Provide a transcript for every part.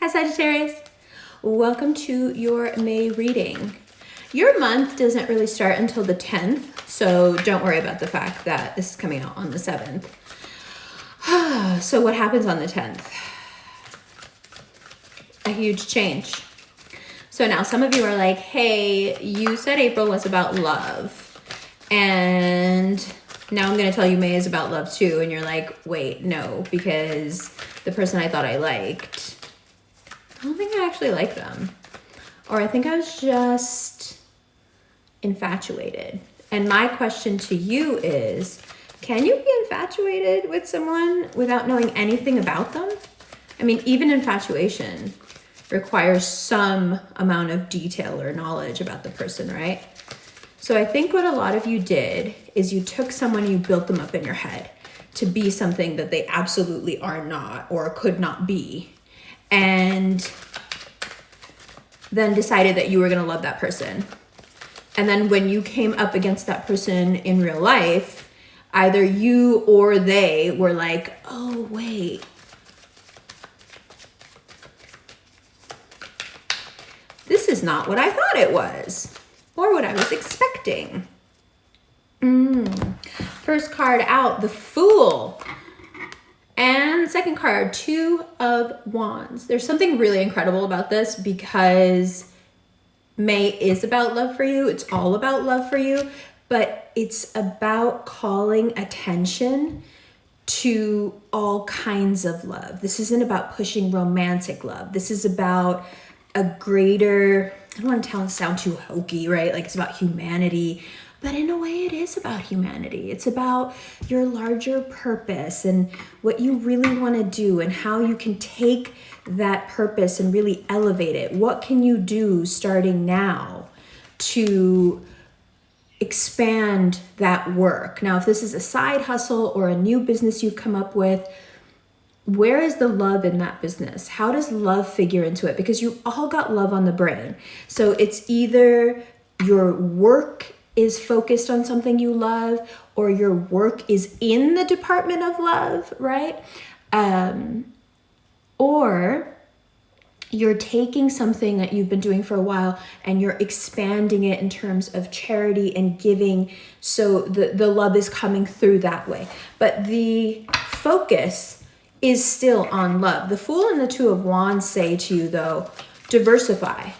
Hi Sagittarius, welcome to your May reading. Your month doesn't really start until the 10th, so don't worry about the fact that this is coming out on the 7th. So what happens on the 10th? A huge change. So now some of you are like, hey, you said April was about love, and now I'm going to tell you May is about love too. And you're like, wait, no, because the person I thought I liked, I don't think I actually like them. Or I think I was just infatuated. And my question to you is, can you be infatuated with someone without knowing anything about them? I mean, even infatuation requires some amount of detail or knowledge about the person, right? So I think what a lot of you did is you took someone, you built them up in your head to be something that they absolutely are not or could not be. And then decided that you were going to love that person. And then when you came up against that person in real life, either you or they were like, oh, wait. This is not what I thought it was or what I was expecting. First card out, the Fool. And second card, Two of Wands. There's something really incredible about this because May is about love for you. It's all about love for you, but it's about calling attention to all kinds of love. This isn't about pushing romantic love. This is about a greater, I don't want to sound too hokey, right? Like it's about humanity. But in a way, it is about humanity. It's about your larger purpose and what you really want to do and how you can take that purpose and really elevate it. What can you do starting now to expand that work? Now, if this is a side hustle or a new business you've come up with, where is the love in that business? How does love figure into it? Because you all got love on the brain. So it's either your work is focused on something you love, or your work is in the department of love, right? Or you're taking something that you've been doing for a while and you're expanding it in terms of charity and giving, so the love is coming through that way. But the focus is still on love. The Fool and the Two of Wands say to you, though, diversify.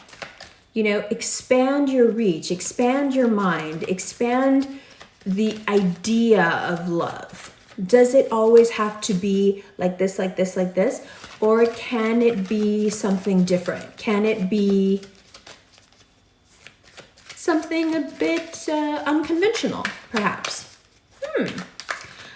You know, expand your reach, expand your mind, expand the idea of love. Does it always have to be like this, like this, like this? Or can it be something different? Can it be something a bit unconventional, perhaps?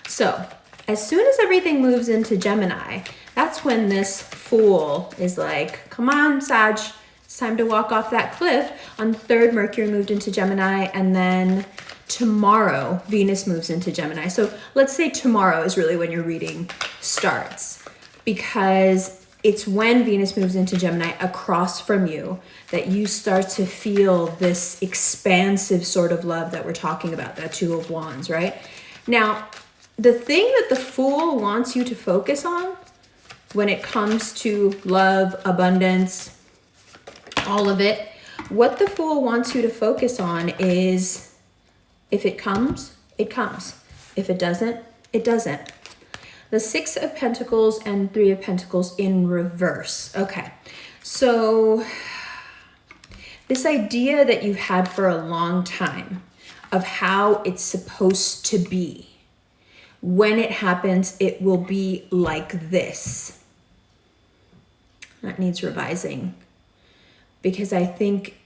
So, as soon as everything moves into Gemini, that's when this Fool is like, come on, Sag. It's time to walk off that cliff. On the 3rd, Mercury moved into Gemini, and then tomorrow, Venus moves into Gemini. So let's say tomorrow is really when your reading starts, because it's when Venus moves into Gemini across from you that you start to feel this expansive sort of love that we're talking about, that Two of Wands, right? Now, the thing that the Fool wants you to focus on when it comes to love, abundance, all of it, what the Fool wants you to focus on is, if it comes, it comes. If it doesn't, it doesn't. The 6 of Pentacles and 3 of Pentacles in reverse. Okay, so this idea that you've had for a long time of how it's supposed to be, when it happens, it will be like this. That needs revising. Because I think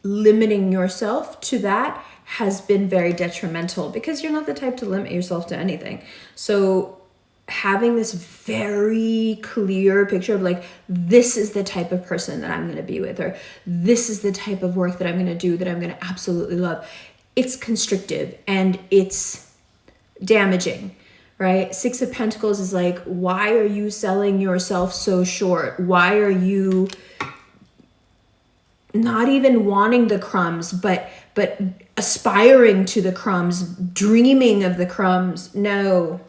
limiting yourself to that has been very detrimental, because you're not the type to limit yourself to anything. So having this very clear picture of like, this is the type of person that I'm going to be with, or this is the type of work that I'm going to do that I'm going to absolutely love. It's constrictive and it's damaging, right? 6 of Pentacles is like, why are you selling yourself so short? Why are you not even wanting the crumbs, but aspiring to the crumbs, dreaming of the crumbs? No.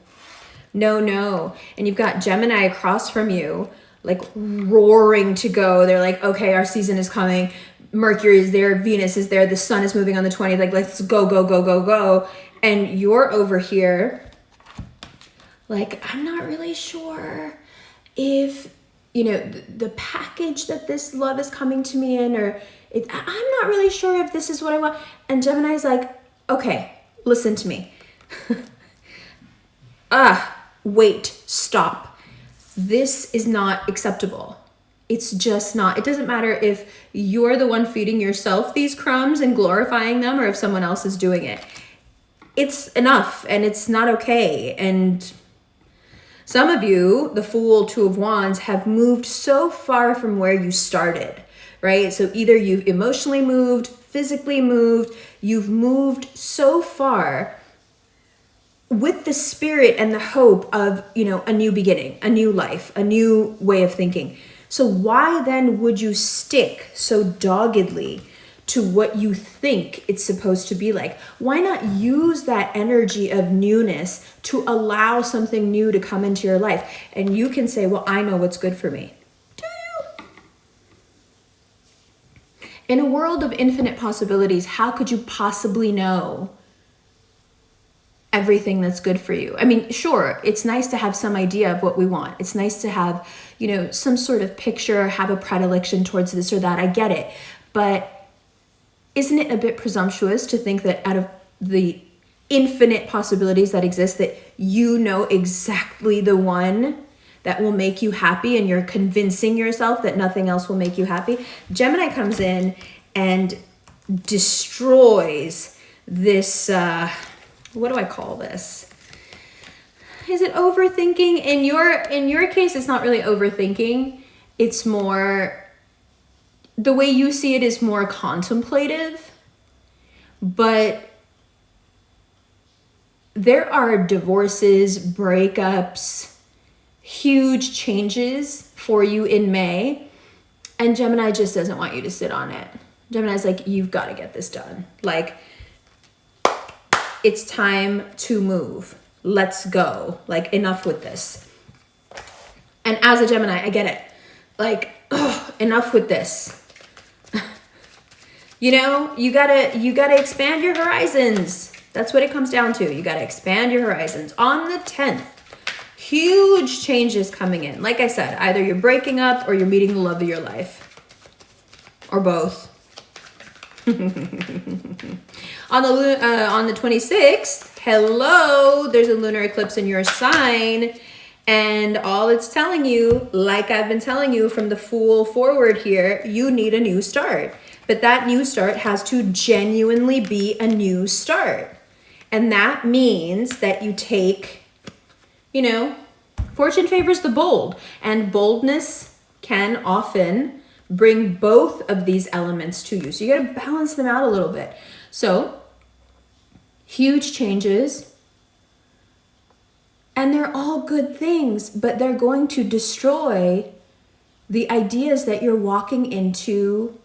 And you've got Gemini across from you like roaring to go. They're like, okay, our season is coming. Mercury is there, Venus is there, the sun is moving on the 20th. Like, let's go, go, go, go, go. And you're over here like, I'm not really sure if, you know, the package that this love is coming to me in, or I'm not really sure if this is what I want. And Gemini's like, okay, listen to me. Wait, stop. This is not acceptable. It's just not. It doesn't matter if you're the one feeding yourself these crumbs and glorifying them, or if someone else is doing it. It's enough, and it's not okay. And some of you, the Fool, Two of Wands, have moved so far from where you started, right? So either you've emotionally moved, physically moved, you've moved so far with the spirit and the hope of, you know, a new beginning, a new life, a new way of thinking. So why then would you stick so doggedly to what you think it's supposed to be like? Why not use that energy of newness to allow something new to come into your life? And you can say, well, I know what's good for me. Do you? In a world of infinite possibilities, how could you possibly know everything that's good for you? I mean, sure, it's nice to have some idea of what we want. It's nice to have, you know, some sort of picture, have a predilection towards this or that. I get it. But isn't it a bit presumptuous to think that out of the infinite possibilities that exist, that you know exactly the one that will make you happy, and you're convincing yourself that nothing else will make you happy? Gemini comes in and destroys this, what do I call this? Is it overthinking? In your case, it's not really overthinking. It's more, the way you see it is more contemplative. But there are divorces, breakups, huge changes for you in May. And Gemini just doesn't want you to sit on it. Gemini's like, you've got to get this done. Like, it's time to move. Let's go. Like, enough with this. And as a Gemini, I get it. Like, enough with this. You know, you gotta expand your horizons. That's what it comes down to. You gotta expand your horizons. On the 10th, huge changes coming in. Like I said, either you're breaking up or you're meeting the love of your life. Or both. On the 26th, hello, there's a lunar eclipse in your sign, and all it's telling you, like I've been telling you from the Fool forward here, you need a new start. But that new start has to genuinely be a new start. And that means that you take, you know, fortune favors the bold, and boldness can often bring both of these elements to you. So you got to balance them out a little bit. So huge changes, and they're all good things, but they're going to destroy the ideas that you're walking into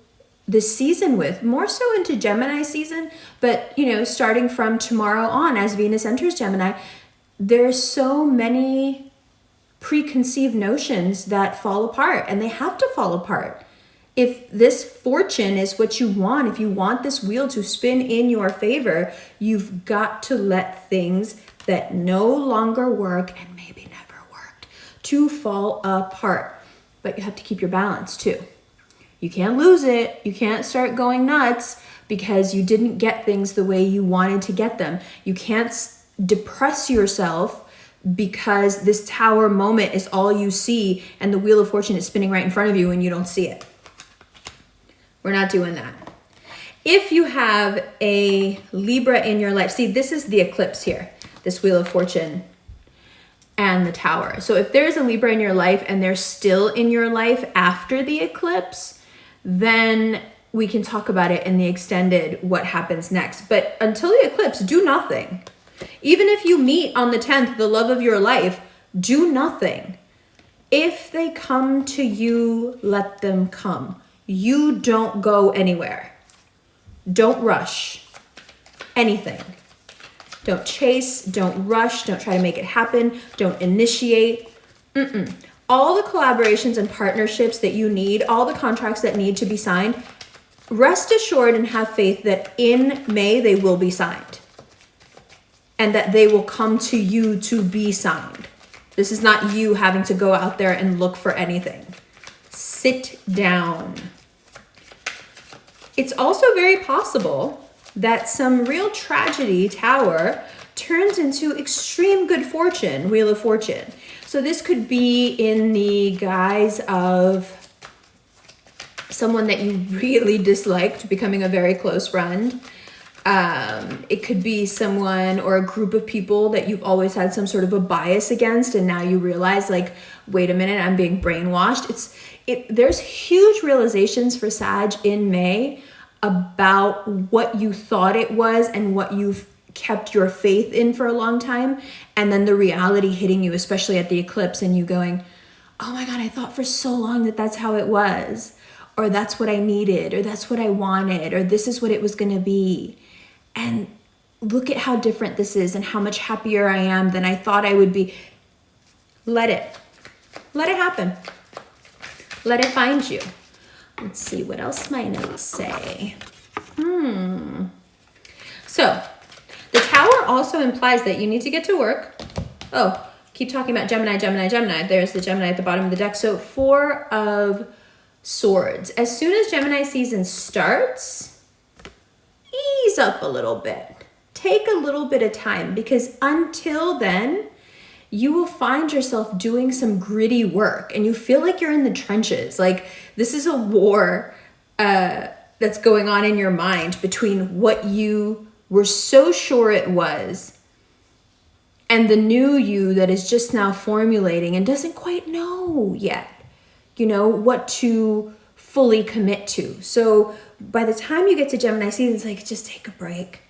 this season with, more so into Gemini season. But, you know, starting from tomorrow on, as Venus enters Gemini, there's so many preconceived notions that fall apart, and they have to fall apart. If this fortune is what you want, if you want this wheel to spin in your favor, you've got to let things that no longer work and maybe never worked to fall apart. But you have to keep your balance too. You can't lose it. You can't start going nuts because you didn't get things the way you wanted to get them. You can't depress yourself because this tower moment is all you see and the wheel of fortune is spinning right in front of you and you don't see it. We're not doing that. If you have a Libra in your life, see, this is the eclipse here, this wheel of fortune and the tower. So if there's a Libra in your life and they're still in your life after the eclipse, then we can talk about it in the extended what happens next. But until the eclipse, do nothing. Even if you meet on the 10th, the love of your life, do nothing. If they come to you, let them come. You don't go anywhere. Don't rush anything. Don't chase, don't rush, don't try to make it happen, don't initiate. all the collaborations and partnerships that you need, all the contracts that need to be signed, rest assured and have faith that in May they will be signed and that they will come to you to be signed. This is not you having to go out there and look for anything. Sit down. It's also very possible that some real tragedy, Tower, turns into extreme good fortune, Wheel of Fortune. So this could be in the guise of someone that you really disliked becoming a very close friend. It could be someone or a group of people that you've always had some sort of a bias against, and now you realize, like, wait a minute, I'm being brainwashed. There's huge realizations for Sag in May about what you thought it was and what you've kept your faith in for a long time, and then the reality hitting you, especially at the eclipse, and you going, oh my God, I thought for so long that that's how it was, or that's what I needed, or that's what I wanted, or this is what it was going to be. And look at how different this is and how much happier I am than I thought I would be. Let it happen. Let it find you. Let's see what else my notes say. So the Tower also implies that you need to get to work. Oh, keep talking about Gemini, Gemini, Gemini. There's the Gemini at the bottom of the deck. So 4 of Swords. As soon as Gemini season starts, ease up a little bit. Take a little bit of time, because until then, you will find yourself doing some gritty work and you feel like you're in the trenches. Like, this is a war that's going on in your mind between what you were so sure it was and the new you that is just now formulating and doesn't quite know yet, what to fully commit to. So by the time you get to Gemini season, it's like, just take a break,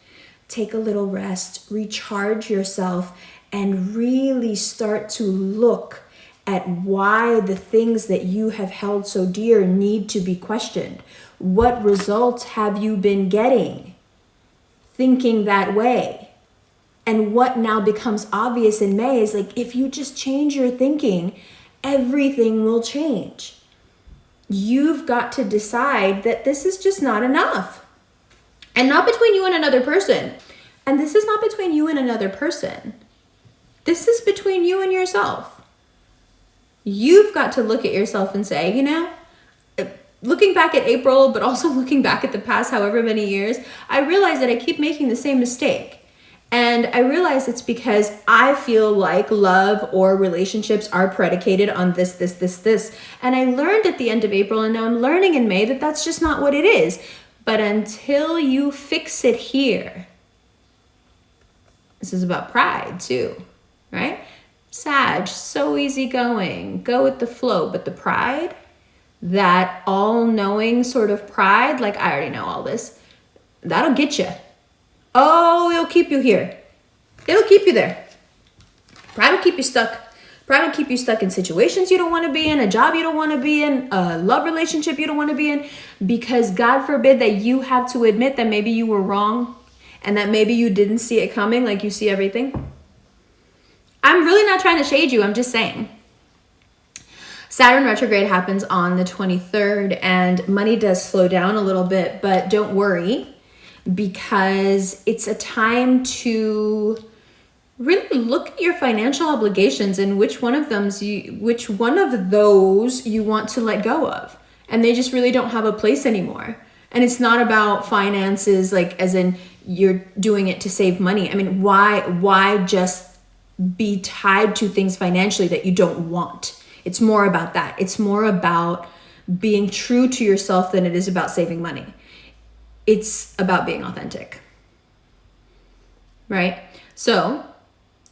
take a little rest, recharge yourself, and really start to look at why the things that you have held so dear need to be questioned. What results have you been getting thinking that way? And what now becomes obvious in May is, like, if you just change your thinking, everything will change. You've got to decide that this is just not enough. And not between you and another person. And this is not between you and another person. This is between you and yourself. You've got to look at yourself and say, looking back at April, but also looking back at the past however many years, I realize that I keep making the same mistake. And I realize it's because I feel like love or relationships are predicated on this. And I learned at the end of April, and now I'm learning in May, that that's just not what it is. But until you fix it here, this is about pride too, right? Sag, so easygoing, go with the flow. But the pride, that all-knowing sort of pride, like, I already know all this, that'll get you. Oh, it'll keep you here. It'll keep you there. Pride will keep you stuck. Pride will keep you stuck in situations you don't want to be in, a job you don't want to be in, a love relationship you don't want to be in, because God forbid that you have to admit that maybe you were wrong and that maybe you didn't see it coming like you see everything. I'm really not trying to shade you. I'm just saying. Saturn retrograde happens on the 23rd, and money does slow down a little bit, but don't worry, because it's a time to really look at your financial obligations and which one of those you want to let go of, and they just really don't have a place anymore. And it's not about finances, like as in you're doing it to save money. I mean, why just be tied to things financially that you don't want? It's more about that. It's more about being true to yourself than it is about saving money. It's about being authentic, right? So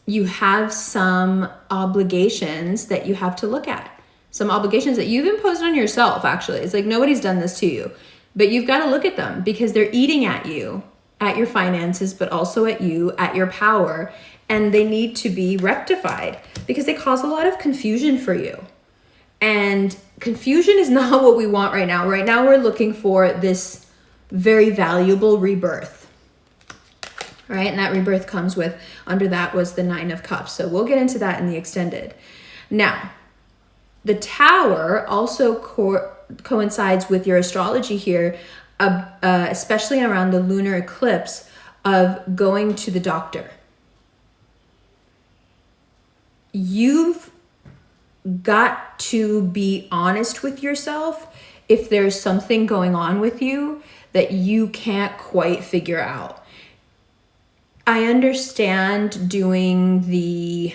you have some obligations that you have to look at. Some obligations that you've imposed on yourself, actually. It's like nobody's done this to you, but you've got to look at them because they're eating at you, at your finances, but also at you, at your power, and they need to be rectified because they cause a lot of confusion for you. And confusion is not what we want right now. Right now, we're looking for this very valuable rebirth, right? And that rebirth comes with, under that was the 9 of Cups. So we'll get into that in the extended. Now, The Tower also coincides with your astrology here, especially around the lunar eclipse, of going to the doctor. You've got to be honest with yourself if there's something going on with you that you can't quite figure out. I understand doing the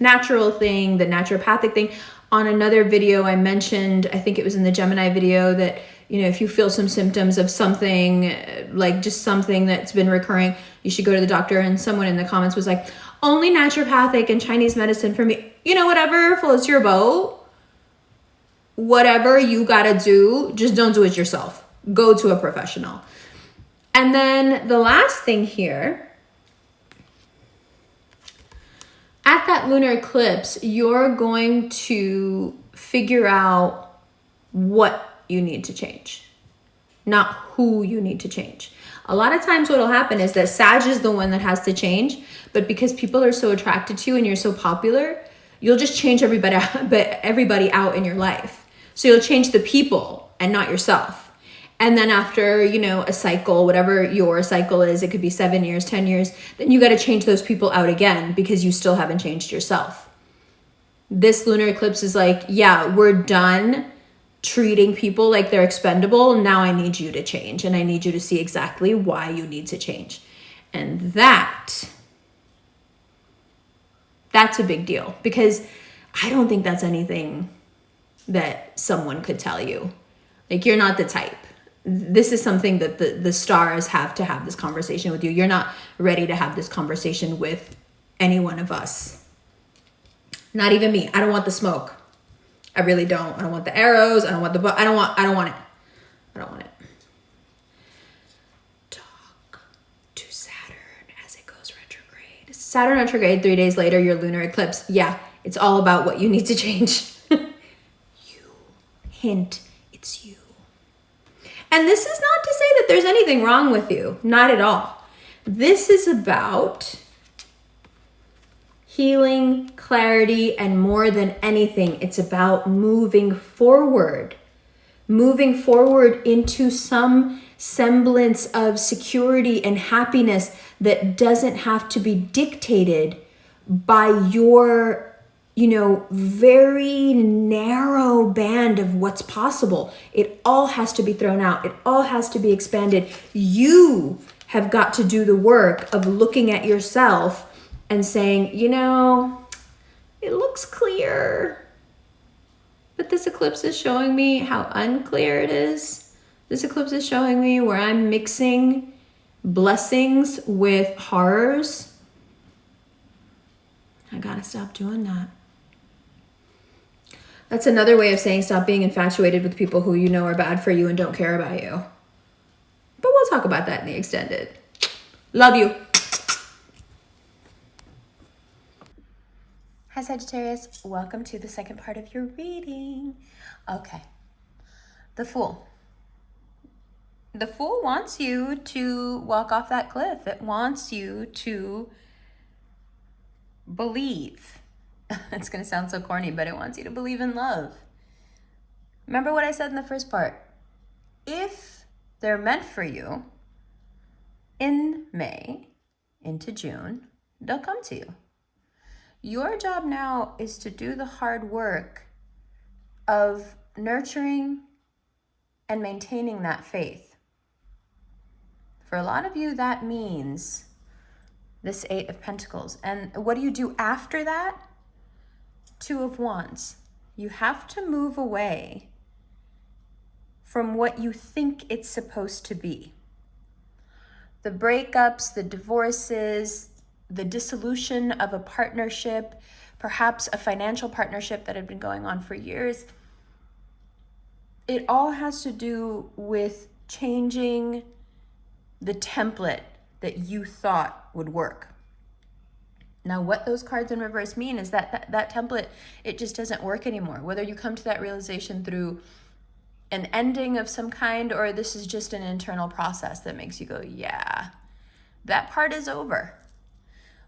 natural thing, the naturopathic thing. On another video I mentioned, I think it was in the Gemini video, that, you know, if you feel some symptoms of something, like just something that's been recurring, you should go to the doctor. And someone in the comments was like, only naturopathic and Chinese medicine for me. You know, whatever floats your boat, whatever you gotta do, just don't do it yourself. Go to a professional. And then the last thing here, at that lunar eclipse, you're going to figure out what you need to change, not who you need to change. A lot of times what will happen is that Sag is the one that has to change, but because people are so attracted to you and you're so popular, you'll just change everybody out in your life. So you'll change the people and not yourself. And then after, you know, a cycle, whatever your cycle is, it could be 7 years, 10 years, then you got to change those people out again because you still haven't changed yourself. This lunar eclipse is like, yeah, we're done treating people like they're expendable. Now I need you to change, and I need you to see exactly why you need to change. And that's a big deal, because I don't think that's anything that someone could tell you. Like, you're not the type. This is something that the stars have to have this conversation with you. You're not ready to have this conversation with any one of us. Not even me. I don't want the smoke. I really don't. I don't want the arrows. I don't want I don't want it. I don't want it. Talk to Saturn as it goes retrograde. Saturn retrograde, 3 days later, your lunar eclipse. Yeah, it's all about what you need to change. You. Hint, it's you. And this is not to say that there's anything wrong with you. Not at all. This is about healing, clarity, and more than anything, it's about moving forward into some semblance of security and happiness that doesn't have to be dictated by your, very narrow band of what's possible. It all has to be thrown out. It all has to be expanded. You have got to do the work of looking at yourself and saying, it looks clear, but this eclipse is showing me how unclear it is. This eclipse is showing me where I'm mixing blessings with horrors. I gotta stop doing that. That's another way of saying stop being infatuated with people who you know are bad for you and don't care about you. But we'll talk about that in the extended. Love you. Hi Sagittarius, welcome to the second part of your reading. Okay, the Fool. The Fool wants you to walk off that cliff. It wants you to believe. It's going to sound so corny, but it wants you to believe in love. Remember what I said in the first part? If they're meant for you, in May into June, they'll come to you. Your job now is to do the hard work of nurturing and maintaining that faith. For a lot of you, that means this 8 of Pentacles. And what do you do after that? 2 of Wands. You have to move away from what you think it's supposed to be. The breakups, the divorces, the dissolution of a partnership, perhaps a financial partnership that had been going on for years. It all has to do with changing the template that you thought would work. Now, what those cards in reverse mean is that template, it just doesn't work anymore. Whether you come to that realization through an ending of some kind, or this is just an internal process that makes you go, yeah, that part is over.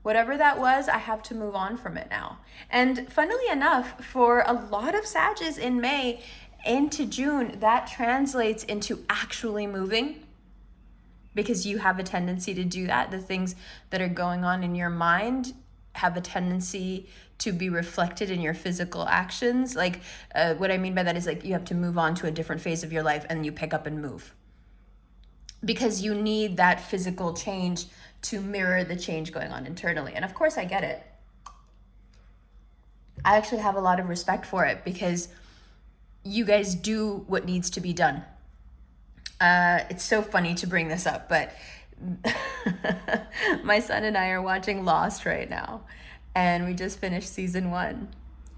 Whatever that was, I have to move on from it now. And funnily enough, for a lot of Sages in May into June, that translates into actually moving, because you have a tendency to do that. The things that are going on in your mind have a tendency to be reflected in your physical actions. Like what I mean by that is like you have to move on to a different phase of your life and you pick up and move, because you need that physical change to mirror the change going on internally. And of course I get it. I actually have a lot of respect for it, because you guys do what needs to be done. It's so funny to bring this up, but my son and I are watching Lost right now, and we just finished season 1.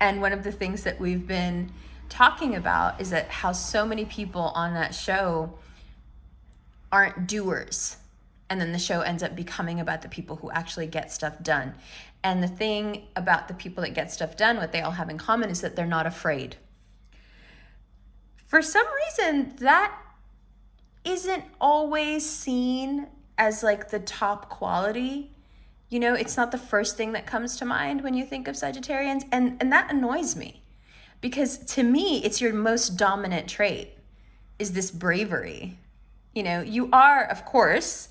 And one of the things that we've been talking about is that how so many people on that show aren't doers. And then the show ends up becoming about the people who actually get stuff done. And the thing about the people that get stuff done, what they all have in common is that they're not afraid. For some reason, that isn't always seen as like the top quality. You know, it's not the first thing that comes to mind when you think of Sagittarians. And that annoys me, because to me, it's your most dominant trait, is this bravery. You know, you are, of course,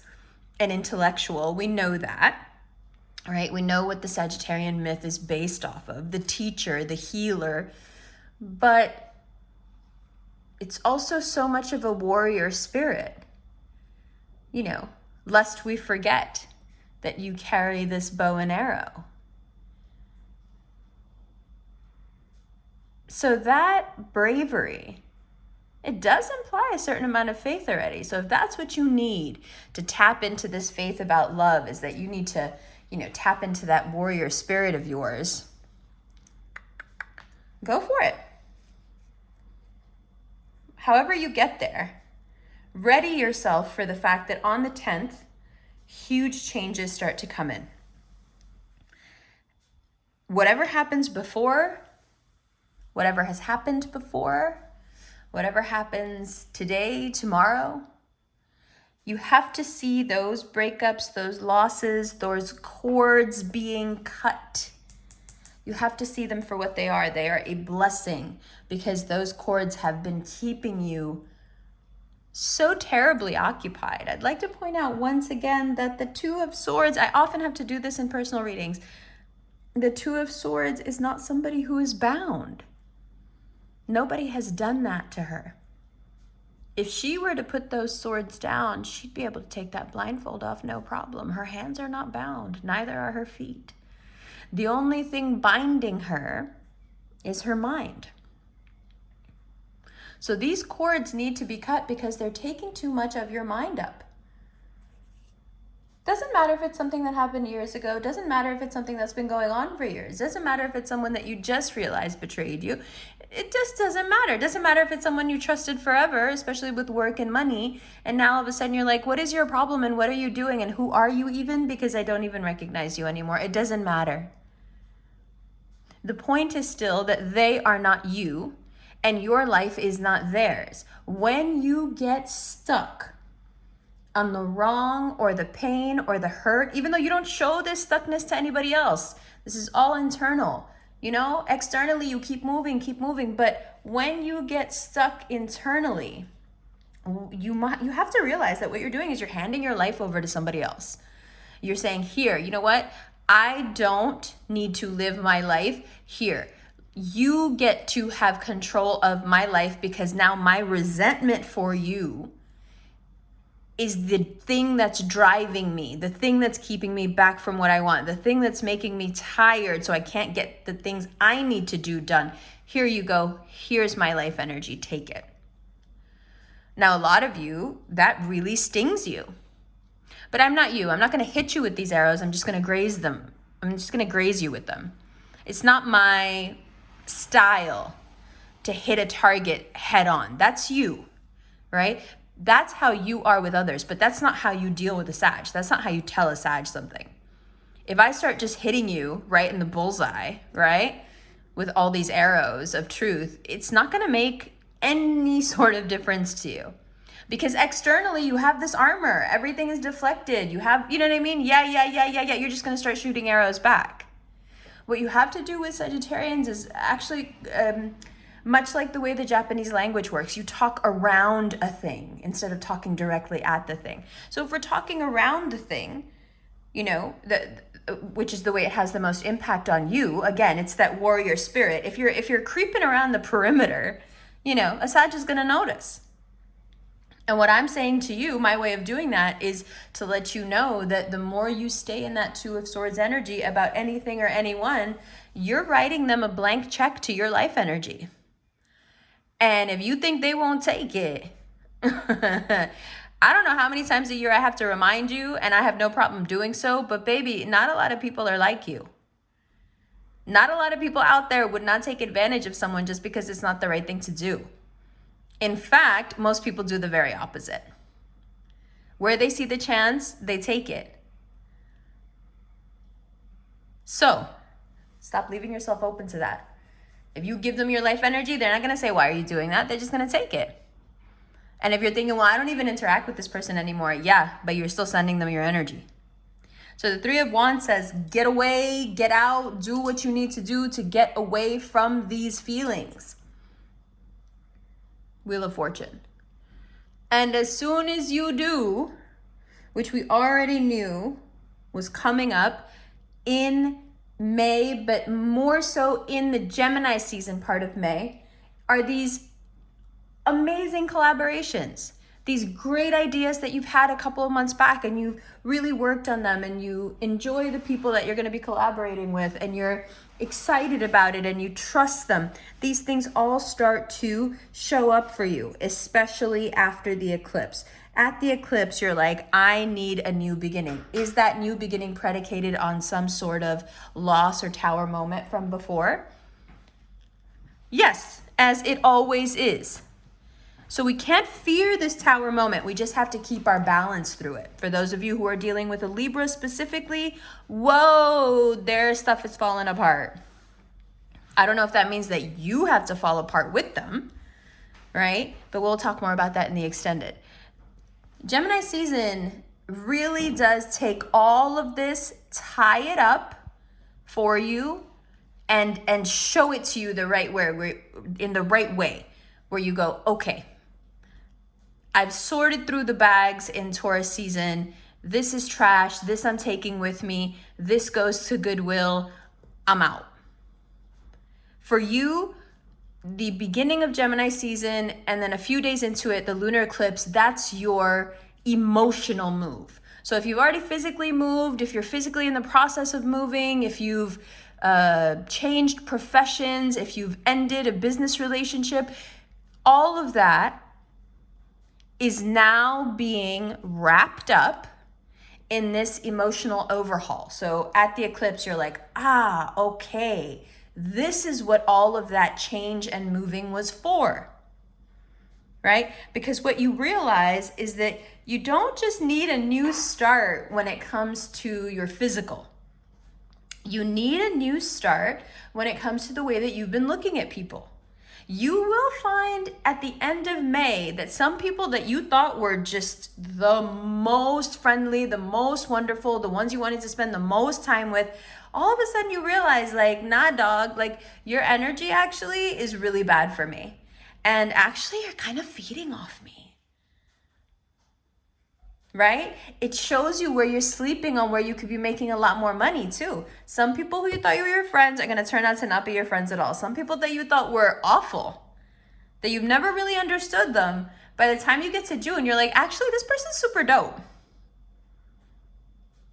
an intellectual. We know that, right? We know what the Sagittarian myth is based off of, the teacher, the healer, but it's also so much of a warrior spirit. You know, lest we forget that you carry this bow and arrow. So that bravery, it does imply a certain amount of faith already. So if that's what you need to tap into this faith about love, is that you need to, you know, tap into that warrior spirit of yours, go for it. However you get there, ready yourself for the fact that on the 10th, huge changes start to come in. Whatever happens before, whatever has happened before, whatever happens today, tomorrow, you have to see those breakups, those losses, those cords being cut. You have to see them for what they are. They are a blessing, because those cords have been keeping you so terribly occupied. I'd like to point out once again that the Two of Swords, I often have to do this in personal readings, the Two of Swords is not somebody who is bound. Nobody has done that to her. If she were to put those swords down, she'd be able to take that blindfold off, no problem. Her hands are not bound, neither are her feet. The only thing binding her is her mind. So these cords need to be cut, because they're taking too much of your mind up. Doesn't matter if it's something that happened years ago. Doesn't matter if it's something that's been going on for years. Doesn't matter if it's someone that you just realized betrayed you. It just doesn't matter. It doesn't matter if it's someone you trusted forever, especially with work and money, and now all of a sudden you're like, what is your problem and what are you doing and who are you even? Because I don't even recognize you anymore. It doesn't matter. The point is still that they are not you and your life is not theirs. When you get stuck on the wrong or the pain or the hurt, even though you don't show this stuckness to anybody else, this is all internal. You know, externally you keep moving, but when you get stuck internally, you have to realize that what you're doing is you're handing your life over to somebody else. You're saying, here, you know what? I don't need to live my life here. You get to have control of my life, because now my resentment for you is the thing that's driving me, the thing that's keeping me back from what I want, the thing that's making me tired so I can't get the things I need to do done. Here you go. Here's my life energy. Take it. Now, a lot of you, that really stings you. But I'm not you. I'm not going to hit you with these arrows. I'm just going to graze them. I'm just going to graze you with them. It's not my style to hit a target head on. That's you, right? That's how you are with others, but that's not how you deal with a Sag. That's not how you tell a Sag something. If I start just hitting you right in the bullseye, right, with all these arrows of truth, it's not going to make any sort of difference to you. Because externally you have this armor. Everything is deflected. You have, you know what I mean? Yeah. You're just going to start shooting arrows back. What you have to do with Sagittarians is actually much like the way the Japanese language works. You talk around a thing instead of talking directly at the thing. So if we're talking around the thing, you know, which is the way it has the most impact on you, again, it's that warrior spirit. If you're creeping around the perimeter, you know, a Sag is going to notice. And what I'm saying to you, my way of doing that is to let you know that the more you stay in that Two of Swords energy about anything or anyone, you're writing them a blank check to your life energy. And if you think they won't take it, I don't know how many times a year I have to remind you, and I have no problem doing so, but baby, not a lot of people are like you. Not a lot of people out there would not take advantage of someone just because it's not the right thing to do. In fact, most people do the very opposite. Where they see the chance, they take it. So, stop leaving yourself open to that. If you give them your life energy, they're not going to say, why are you doing that? They're just going to take it. And if you're thinking, well, I don't even interact with this person anymore. Yeah, but you're still sending them your energy. So the Three of Wands says, get away, get out, do what you need to do to get away from these feelings. Wheel of Fortune. And as soon as you do, which we already knew was coming up in May, but more so in the Gemini season part of May, are these amazing collaborations. These great ideas that you've had a couple of months back and you've really worked on them and you enjoy the people that you're going to be collaborating with and you're excited about it and you trust them. These things all start to show up for you, especially after the eclipse. At the eclipse, you're like, I need a new beginning. Is that new beginning predicated on some sort of loss or tower moment from before? Yes, as it always is. So we can't fear this tower moment. We just have to keep our balance through it. For those of you who are dealing with a Libra specifically, whoa, their stuff is falling apart. I don't know if that means that you have to fall apart with them, right? But we'll talk more about that in the extended. Gemini season really does take all of this, tie it up for you, and show it to you the right way, in the right way, where you go, okay, I've sorted through the bags in Taurus season. This is trash. This I'm taking with me. This goes to Goodwill. I'm out. For you, the beginning of Gemini season and then a few days into it, the lunar eclipse, that's your emotional move. So if you've already physically moved, if you're physically in the process of moving, if you've changed professions, if you've ended a business relationship, all of that is now being wrapped up in this emotional overhaul. So at the eclipse, you're like, okay, this is what all of that change and moving was for, right? Because what you realize is that you don't just need a new start when it comes to your physical. You need a new start when it comes to the way that you've been looking at people. You will find at the end of May that some people that you thought were just the most friendly, the most wonderful, the ones you wanted to spend the most time with, all of a sudden you realize like, nah, dog, like your energy actually is really bad for me. And actually you're kind of feeding off me. Right? It shows you where you're sleeping on where you could be making a lot more money too. Some people who you thought you were your friends are going to turn out to not be your friends at all. Some people that you thought were awful, that you've never really understood them, by the time you get to June, you're like, actually, this person's super dope.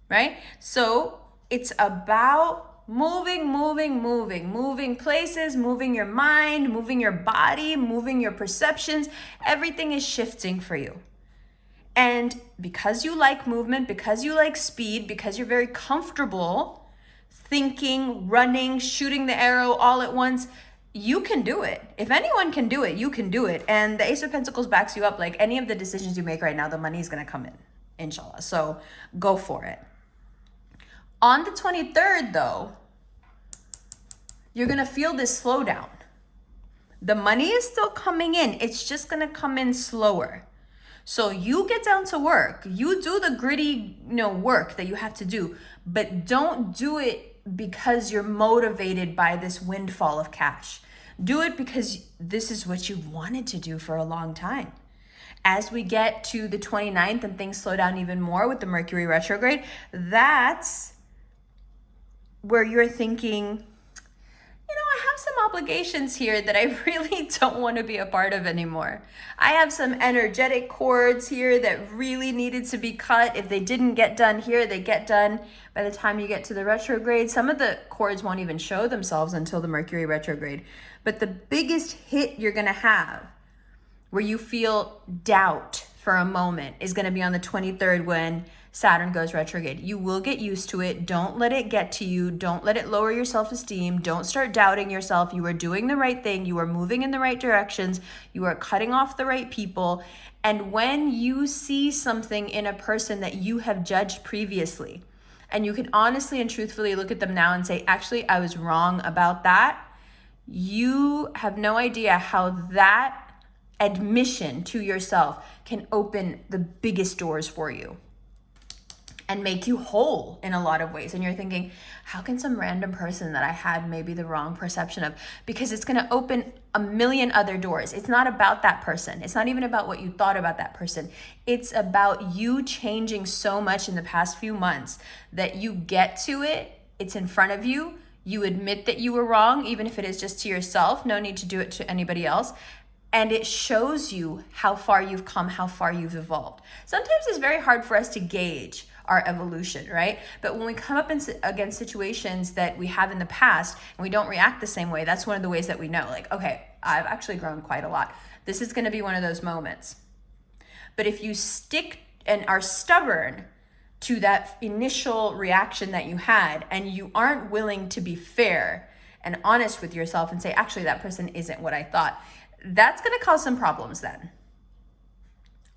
Right? So it's about moving places, moving your mind, moving your body, moving your perceptions. Everything is shifting for you. And because you like movement, because you like speed, because you're very comfortable thinking, running, shooting the arrow all at once, you can do it. If anyone can do it, you can do it. And the Ace of Pentacles backs you up. Like any of the decisions you make right now, the money is going to come in, inshallah. So go for it. On the 23rd, though, you're going to feel this slowdown. The money is still coming in. It's just going to come in slower. So you get down to work. You do the gritty, work that you have to do, but don't do it because you're motivated by this windfall of cash. Do it because this is what you've wanted to do for a long time. As we get to the 29th and things slow down even more with the Mercury retrograde, that's where you're thinking, I have some obligations here that I really don't want to be a part of anymore. I have some energetic cords here that really needed to be cut. If they didn't get done here, they get done by the time you get to the retrograde. Some of the cords won't even show themselves until the Mercury retrograde. But the biggest hit you're going to have, where you feel doubt for a moment, is going to be on the 23rd when Saturn goes retrograde. You will get used to it. Don't let it get to you. Don't let it lower your self-esteem. Don't start doubting yourself. You are doing the right thing. You are moving in the right directions. You are cutting off the right people. And when you see something in a person that you have judged previously, and you can honestly and truthfully look at them now and say, actually, I was wrong about that, you have no idea how that admission to yourself can open the biggest doors for you and make you whole in a lot of ways. And you're thinking, how can some random person that I had maybe the wrong perception of? Because it's going to open a million other doors. It's not about that person. It's not even about what you thought about that person. It's about you changing so much in the past few months that you get to it. It's in front of you. You admit that you were wrong, even if it is just to yourself. No need to do it to anybody else. And it shows you how far you've come, how far you've evolved. Sometimes it's very hard for us to gauge our evolution, right? But when we come up against situations that we have in the past and we don't react the same way, that's one of the ways that we know, like, okay, I've actually grown quite a lot. This is going to be one of those moments. But if you stick and are stubborn to that initial reaction that you had, and you aren't willing to be fair and honest with yourself and say, actually, that person isn't what I thought, that's going to cause some problems then.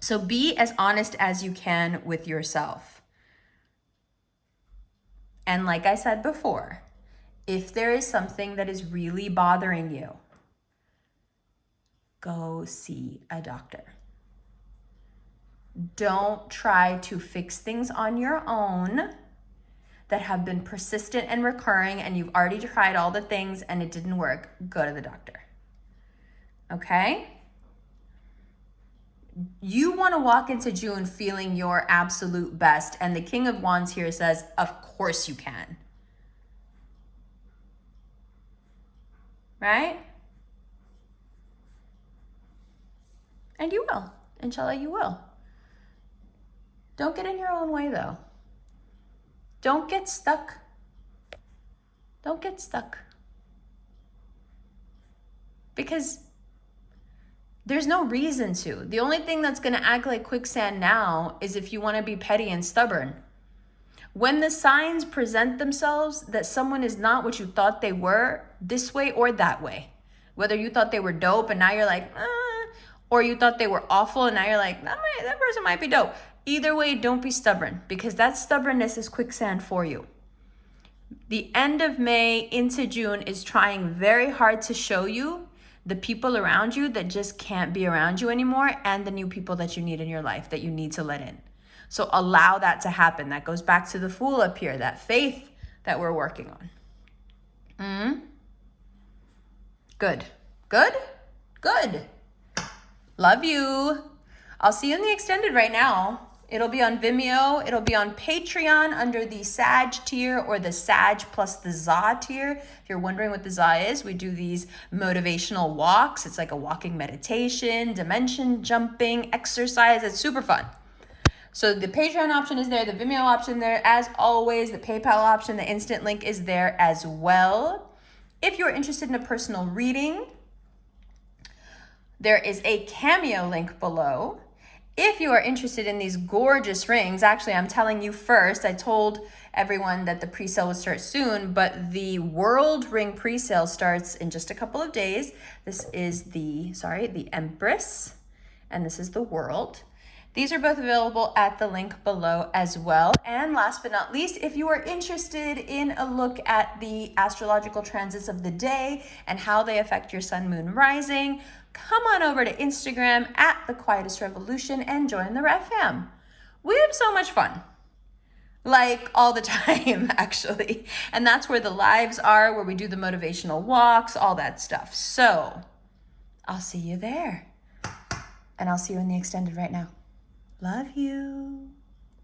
So be as honest as you can with yourself. And like I said before, if there is something that is really bothering you, go see a doctor. Don't try to fix things on your own that have been persistent and recurring, and you've already tried all the things and it didn't work. Go to the doctor. Okay? You want to walk into June feeling your absolute best, and the King of Wands here says, of course you can. Right? And you will. Inshallah, you will. Don't get in your own way, though. Don't get stuck. Don't get stuck. Because there's no reason to. The only thing that's going to act like quicksand now is if you want to be petty and stubborn. When the signs present themselves that someone is not what you thought they were, this way or that way, whether you thought they were dope and now you're like, or you thought they were awful and now you're like, that person might be dope. Either way, don't be stubborn, because that stubbornness is quicksand for you. The end of May into June is trying very hard to show you the people around you that just can't be around you anymore, and the new people that you need in your life that you need to let in. So allow that to happen. That goes back to the Fool up here, that faith that we're working on. Good. Good? Good. Love you. I'll see you in the extended right now. It'll be on Vimeo. It'll be on Patreon under the Sag tier or the Sag plus the Za tier. If you're wondering what the Za is, we do these motivational walks. It's like a walking meditation, dimension jumping, exercise. It's super fun. So the Patreon option is there, the Vimeo option there. As always, the PayPal option, the instant link is there as well. If you're interested in a personal reading, there is a Cameo link below. If you are interested in these gorgeous rings, actually, I'm telling you first, I told everyone that the pre-sale would start soon, but the World Ring pre-sale starts in just a couple of days. This is the Empress, and this is the World. These are both available at the link below as well. And last but not least, if you are interested in a look at the astrological transits of the day and how they affect your sun, moon, rising, come on over to Instagram at The Quietest Revolution and join the Rev Fam. We have so much fun. Like all the time, actually. And that's where the lives are, where we do the motivational walks, all that stuff. So I'll see you there. And I'll see you in the extended right now. Love you.